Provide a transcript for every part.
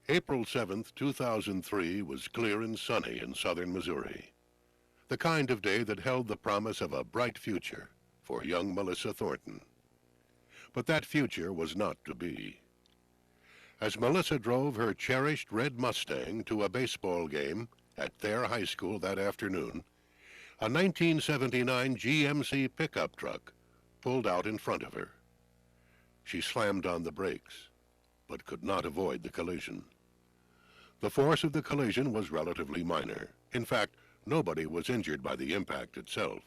April 7th, 2003 was clear and sunny in southern Missouri. The kind of day that held the promise of a bright future for young Melissa Thornton. But that future was not to be. As Melissa drove her cherished red Mustang to a baseball game at their high school that afternoon, a 1979 GMC pickup truck pulled out in front of her. She slammed on the brakes, but could not avoid the collision. The force of the collision was relatively minor. In fact, nobody was injured by the impact itself.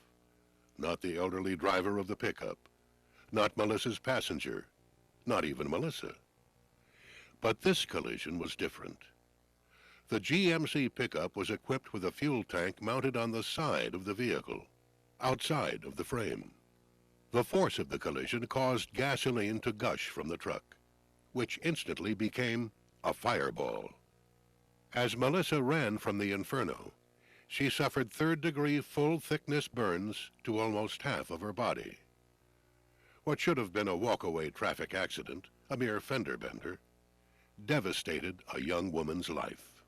Not the elderly driver of the pickup, not Melissa's passenger, not even Melissa. But this collision was different. The GMC pickup was equipped with a fuel tank mounted on the side of the vehicle, outside of the frame. The force of the collision caused gasoline to gush from the truck, which instantly became a fireball. As Melissa ran from the inferno, she suffered third-degree full-thickness burns to almost half of her body. What should have been a walk-away traffic accident, a mere fender bender, devastated a young woman's life.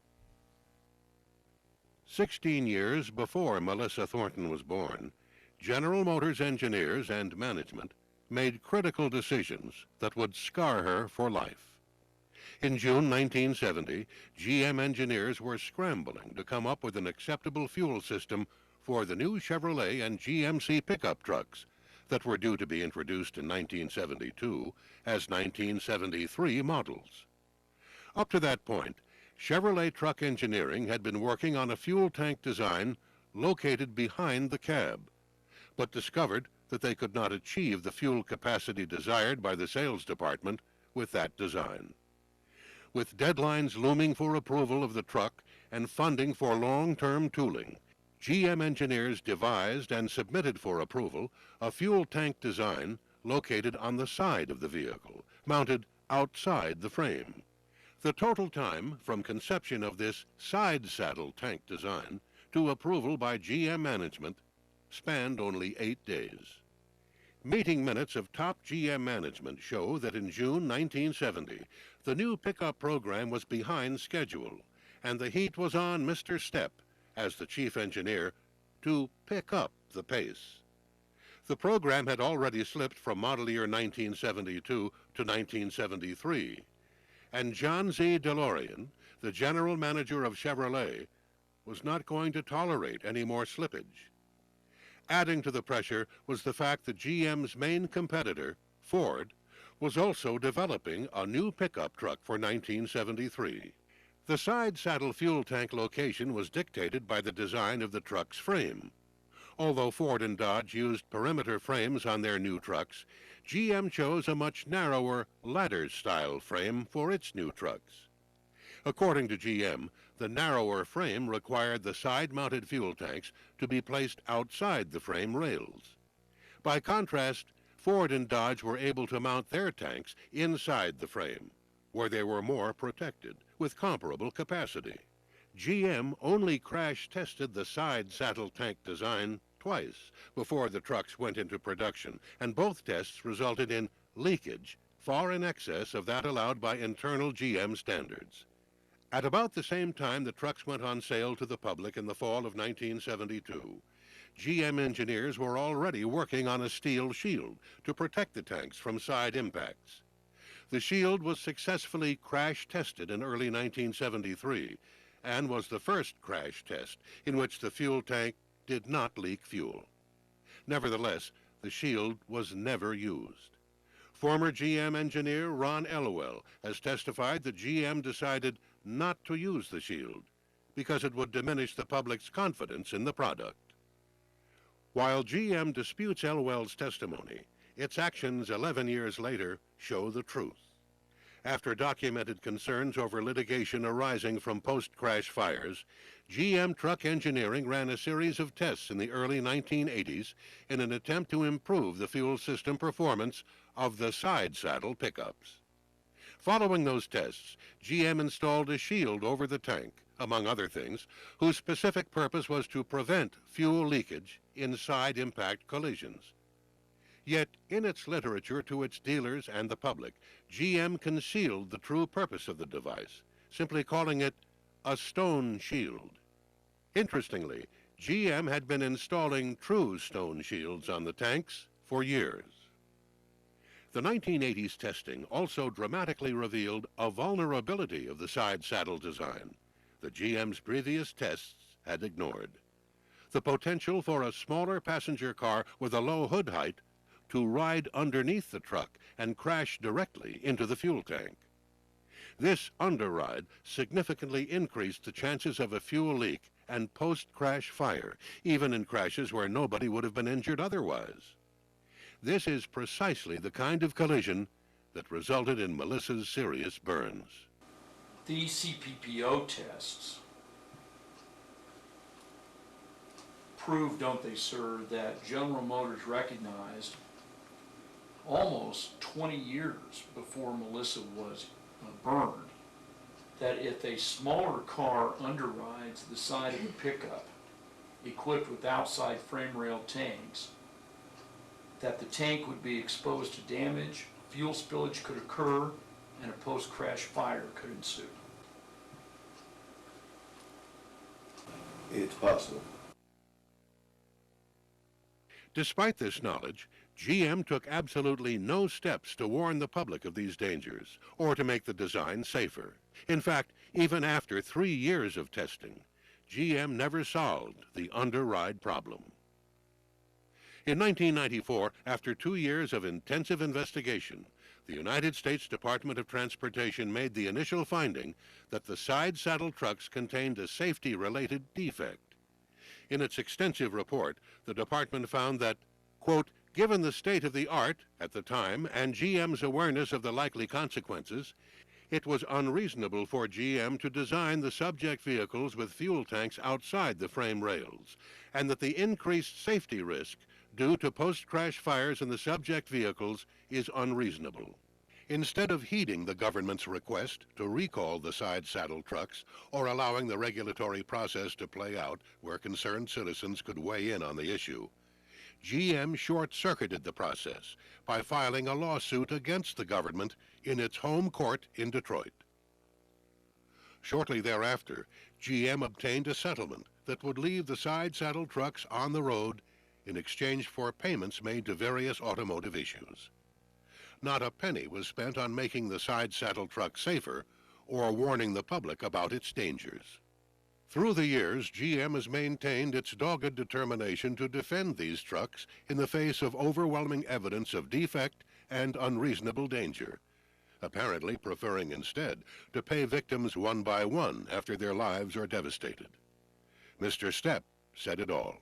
16 years before Melissa Thornton was born, General Motors engineers and management made critical decisions that would scar her for life. In June 1970, GM engineers were scrambling to come up with an acceptable fuel system for the new Chevrolet and GMC pickup trucks that were due to be introduced in 1972 as 1973 models. Up to that point, Chevrolet truck engineering had been working on a fuel tank design located behind the cab, but discovered that they could not achieve the fuel capacity desired by the sales department with that design. With deadlines looming for approval of the truck and funding for long-term tooling, GM engineers devised and submitted for approval a fuel tank design located on the side of the vehicle, mounted outside the frame. The total time from conception of this side saddle tank design to approval by GM management spanned only 8 days. Meeting minutes of top GM management show that in June 1970, the new pickup program was behind schedule, and the heat was on Mr. Stepp, as the chief engineer, to pick up the pace. The program had already slipped from model year 1972 to 1973, and John Z. DeLorean, the general manager of Chevrolet, was not going to tolerate any more slippage. Adding to the pressure was the fact that GM's main competitor, Ford, was also developing a new pickup truck for 1973. The side saddle fuel tank location was dictated by the design of the truck's frame. Although Ford and Dodge used perimeter frames on their new trucks, GM chose a much narrower ladder-style frame for its new trucks. According to GM, the narrower frame required the side-mounted fuel tanks to be placed outside the frame rails. By contrast, Ford and Dodge were able to mount their tanks inside the frame, where they were more protected, with comparable capacity. GM only crash-tested the side saddle tank design twice before the trucks went into production, and both tests resulted in leakage far in excess of that allowed by internal GM standards. At about the same time the trucks went on sale to the public in the fall of 1972, GM engineers were already working on a steel shield to protect the tanks from side impacts. The shield was successfully crash-tested in early 1973 and was the first crash test in which the fuel tank did not leak fuel. Nevertheless, the shield was never used. Former GM engineer Ron Elwell has testified that GM decided not to use the shield because it would diminish the public's confidence in the product. While GM disputes Elwell's testimony, its actions 11 years later show the truth. After documented concerns over litigation arising from post-crash fires, GM Truck Engineering ran a series of tests in the early 1980s in an attempt to improve the fuel system performance of the side saddle pickups. Following those tests, GM installed a shield over the tank, among other things, whose specific purpose was to prevent fuel leakage in side impact collisions. Yet, in its literature to its dealers and the public, GM concealed the true purpose of the device, simply calling it a stone shield. Interestingly, GM had been installing true stone shields on the tanks for years. The 1980s testing also dramatically revealed a vulnerability of the side saddle design that GM's previous tests had ignored: the potential for a smaller passenger car with a low hood height to ride underneath the truck and crash directly into the fuel tank. This underride significantly increased the chances of a fuel leak and post-crash fire, even in crashes where nobody would have been injured otherwise. This is precisely the kind of collision that resulted in Melissa's serious burns. These CPPO tests prove, don't they, sir, that General Motors recognized almost 20 years before Melissa was burned that if a smaller car underrides the side of a pickup equipped with outside frame rail tanks, that the tank would be exposed to damage, fuel spillage could occur, and a post-crash fire could ensue. It's possible. Despite this knowledge, GM took absolutely no steps to warn the public of these dangers or to make the design safer. In fact, even after 3 years of testing, GM never solved the underride problem. In 1994, after 2 years of intensive investigation, the United States Department of Transportation made the initial finding that the side saddle trucks contained a safety-related defect. In its extensive report, the department found that, quote, given the state of the art at the time and GM's awareness of the likely consequences, it was unreasonable for GM to design the subject vehicles with fuel tanks outside the frame rails, and that the increased safety risk due to post-crash fires in the subject vehicles is unreasonable. Instead of heeding the government's request to recall the side saddle trucks or allowing the regulatory process to play out where concerned citizens could weigh in on the issue, GM short-circuited the process by filing a lawsuit against the government in its home court in Detroit. Shortly thereafter, GM obtained a settlement that would leave the side saddle trucks on the road in exchange for payments made to various automotive issues. Not a penny was spent on making the side saddle truck safer or warning the public about its dangers. Through the years, GM has maintained its dogged determination to defend these trucks in the face of overwhelming evidence of defect and unreasonable danger, apparently preferring instead to pay victims one by one after their lives are devastated. Mr. Stepp said it all.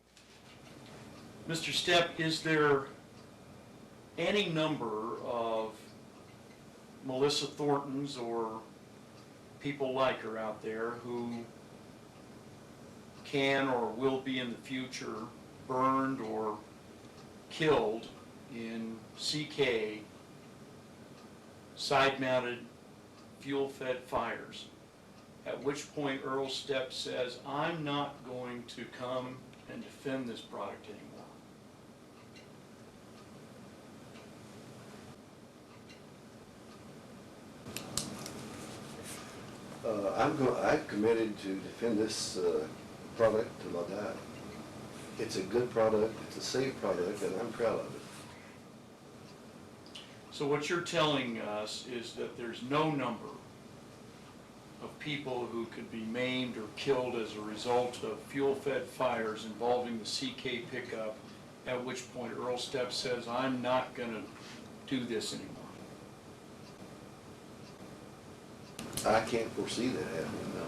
Mr. Stepp, is there any number of Melissa Thorntons or people like her out there who can or will be in the future burned or killed in CK side-mounted fuel-fed fires, at which point Earl Stepp says, I'm not going to come and defend this product anymore? I'm committed to defend this product till I die. It's a good product, it's a safe product, and I'm proud of it. So what you're telling us is that there's no number of people who could be maimed or killed as a result of fuel-fed fires involving the CK pickup, at which point Earl Stepp says, I'm not going to do this anymore. I can't foresee that happening, no.